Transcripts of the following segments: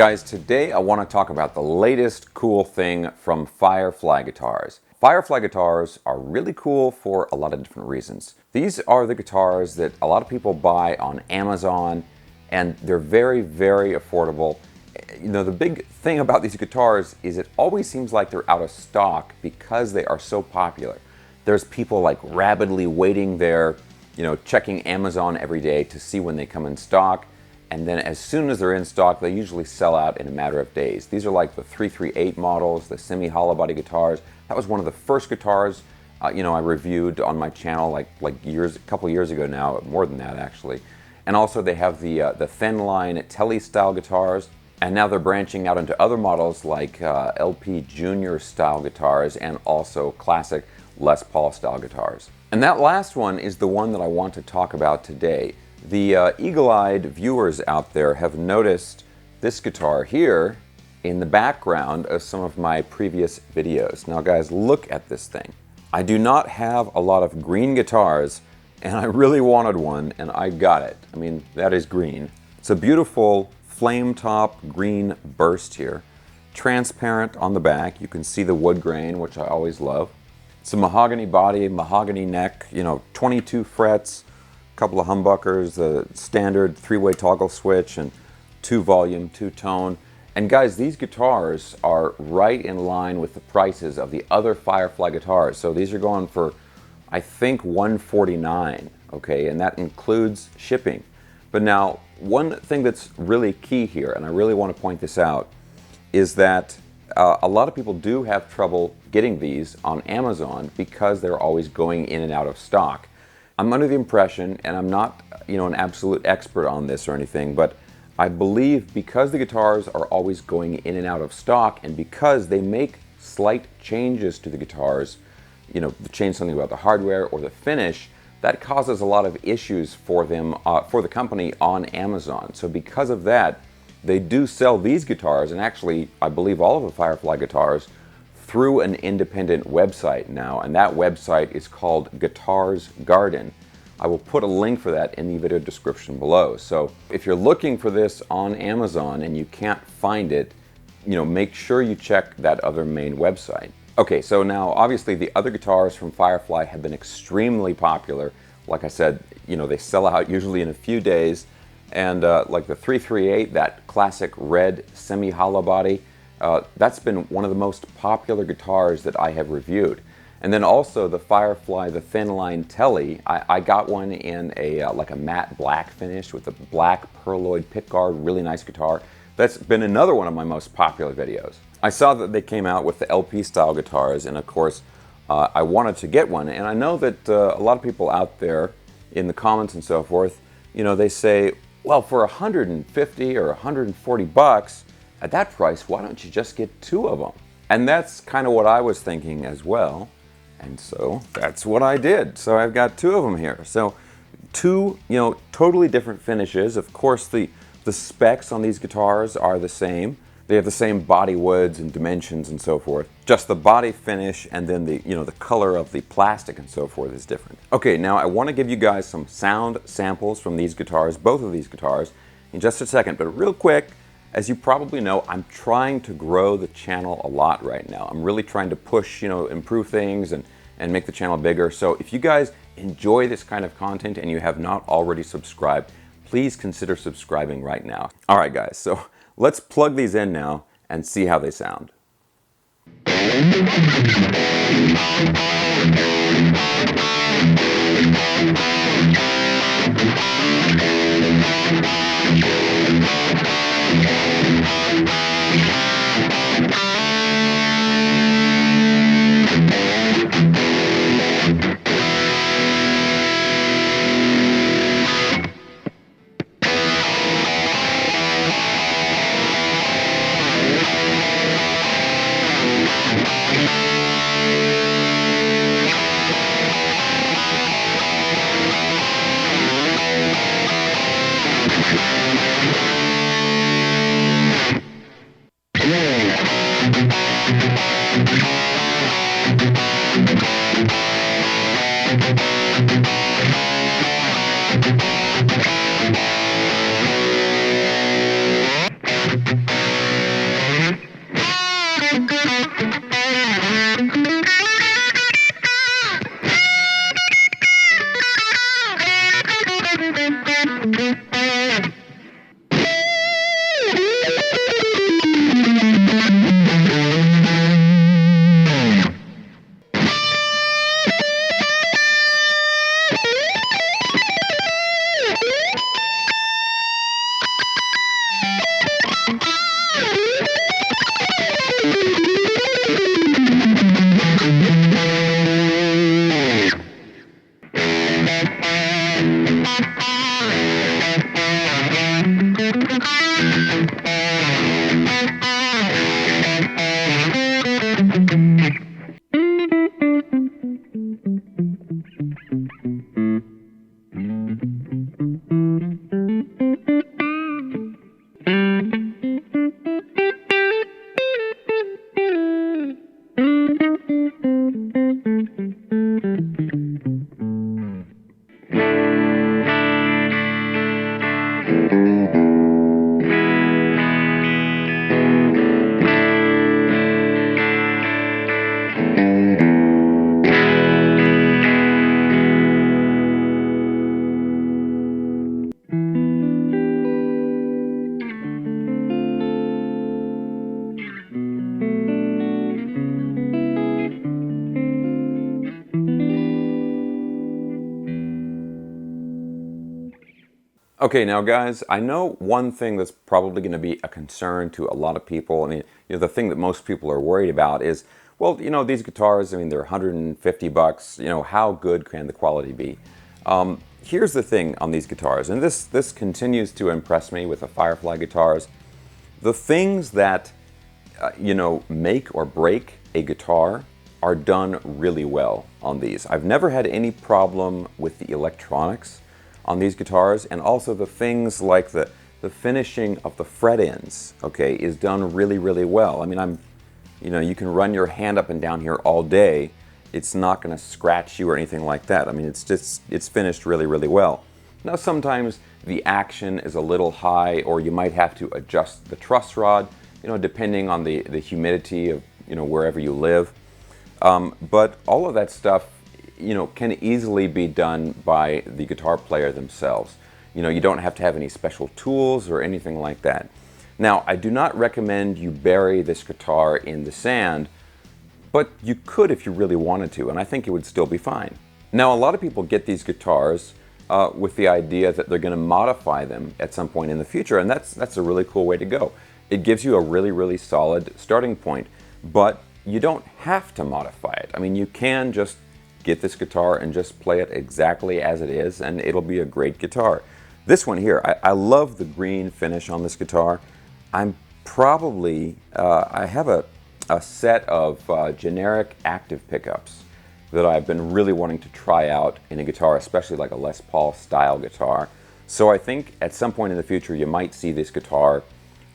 Guys, today I want to talk about the latest cool thing from Firefly guitars. Firefly guitars are really cool for a lot of different reasons. These are the guitars that a lot of people buy on Amazon, and they're very, very affordable. You know, the big thing about these guitars is it always seems like they're out of stock because they are so popular. There's people like rabidly waiting there, checking Amazon every day to see when they come in stock. And then as soon as they're in stock, they usually sell out in a matter of days. These are like the 338 models, the semi-hollow body guitars. That was one of the first guitars I reviewed on my channel a couple years ago now, more than that actually. And also they have the thin line Telly style guitars. And now they're branching out into other models like LP Junior style guitars and also classic Les Paul style guitars. And that last one is the one that I want to talk about today. The eagle-eyed viewers out there have noticed this guitar here in the background of some of my previous videos. Now guys, look at this thing. I do not have a lot of green guitars, and I really wanted one, and I got it. I mean, that is green. It's a beautiful flame top green burst here. Transparent on the back. You can see the wood grain, which I always love. It's a mahogany body, mahogany neck, 22 frets, couple of humbuckers, the standard 3-way toggle switch, and 2 volume, 2 tone. And guys, these guitars are right in line with the prices of the other Firefly guitars. So these are going for, I think, $149, okay, and that includes shipping. But now, one thing that's really key here, and I really want to point this out, is that a lot of people do have trouble getting these on Amazon because they're always going in and out of stock. I'm under the impression, and I'm not, an absolute expert on this or anything, but I believe because the guitars are always going in and out of stock, and because they make slight changes to the guitars, change something about the hardware or the finish, that causes a lot of issues for them, for the company on Amazon. So because of that, they do sell these guitars, and actually, I believe all of the Firefly guitars, through an independent website now, and that website is called Guitars Garden. I will put a link for that in the video description below. So if you're looking for this on Amazon and you can't find it, make sure you check that other main website. Okay, so now obviously the other guitars from Firefly have been extremely popular. Like I said, they sell out usually in a few days, and like the 338, that classic red semi-hollow body, that's been one of the most popular guitars that I have reviewed. And then also the Firefly, the thin line Telly, I got one in like a matte black finish with a black pearloid pickguard, really nice guitar. That's been another one of my most popular videos. I saw that they came out with the LP style guitars, and of course I wanted to get one. And I know that a lot of people out there in the comments and so forth, they say, well, for 150 or 140 bucks, at that price, why don't you just get 2 of them? And that's kind of what I was thinking as well. And so that's what I did. So I've got 2 of them here. So 2, totally different finishes. Of course, the specs on these guitars are the same. They have the same body woods and dimensions and so forth. Just the body finish and then the color of the plastic and so forth is different. Okay, now I want to give you guys some sound samples from these guitars, both of these guitars, in just a second. But real quick, as you probably know, I'm trying to grow the channel a lot right now. I'm really trying to push, improve things and make the channel bigger. So if you guys enjoy this kind of content and you have not already subscribed, please consider subscribing right now. All right, guys, so let's plug these in now and see how they sound. Okay, now guys, I know one thing that's probably going to be a concern to a lot of people. I mean, the thing that most people are worried about is, well, these guitars, I mean, they're 150 bucks. How good can the quality be? Here's the thing on these guitars, and this continues to impress me with the Firefly guitars. The things that make or break a guitar are done really well on these. I've never had any problem with the electronics on these guitars, and also the things like the finishing of the fret ends, okay, is done really, really well. I mean, you can run your hand up and down here all day. It's not going to scratch you or anything like that. I mean, it's finished really, really well. Now, sometimes the action is a little high, or you might have to adjust the truss rod, depending on the humidity of, wherever you live. But all of that stuff, can easily be done by the guitar player themselves. You don't have to have any special tools or anything like that. Now, I do not recommend you bury this guitar in the sand, but you could if you really wanted to, and I think it would still be fine. Now, a lot of people get these guitars with the idea that they're going to modify them at some point in the future, and that's a really cool way to go. It gives you a really, really solid starting point, but you don't have to modify it. I mean, you can just get this guitar and just play it exactly as it is, and it'll be a great guitar. This one here, I love the green finish on this guitar. I have a set of generic active pickups that I've been really wanting to try out in a guitar, especially like a Les Paul style guitar. So I think at some point in the future you might see this guitar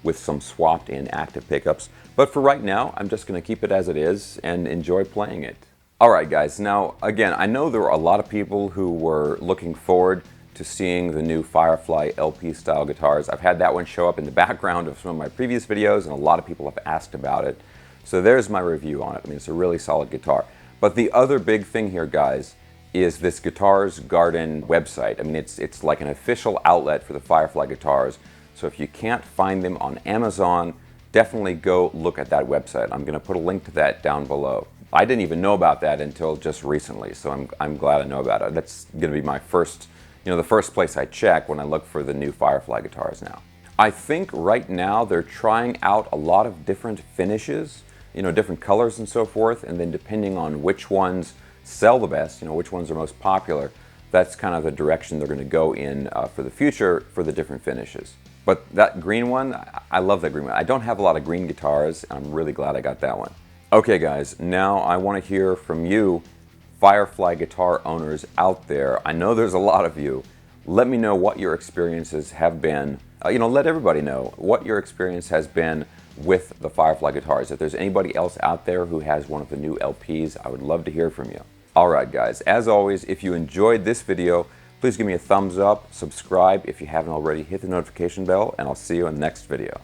with some swapped in active pickups. But for right now, I'm just going to keep it as it is and enjoy playing it. Alright guys, now again, I know there were a lot of people who were looking forward to seeing the new Firefly LP style guitars. I've had that one show up in the background of some of my previous videos, and a lot of people have asked about it. So there's my review on it. I mean, it's a really solid guitar. But the other big thing here, guys, is this Guitars Garden website. I mean, it's like an official outlet for the Firefly guitars. So if you can't find them on Amazon, definitely go look at that website. I'm going to put a link to that down below. I didn't even know about that until just recently, so I'm glad I know about it. That's going to be my first, the first place I check when I look for the new Firefly guitars now. I think right now they're trying out a lot of different finishes, different colors and so forth, and then depending on which ones sell the best, which ones are most popular, that's kind of the direction they're going to go in for the future for the different finishes. But that green one, I love that green one. I don't have a lot of green guitars, and I'm really glad I got that one. Okay guys, now I want to hear from you Firefly guitar owners out there. I know there's a lot of you. Let me know what your experiences have been. Let everybody know what your experience has been with the Firefly guitars. If there's anybody else out there who has one of the new LPs, I would love to hear from you. Alright guys, as always, if you enjoyed this video, please give me a thumbs up, subscribe if you haven't already, hit the notification bell, and I'll see you in the next video.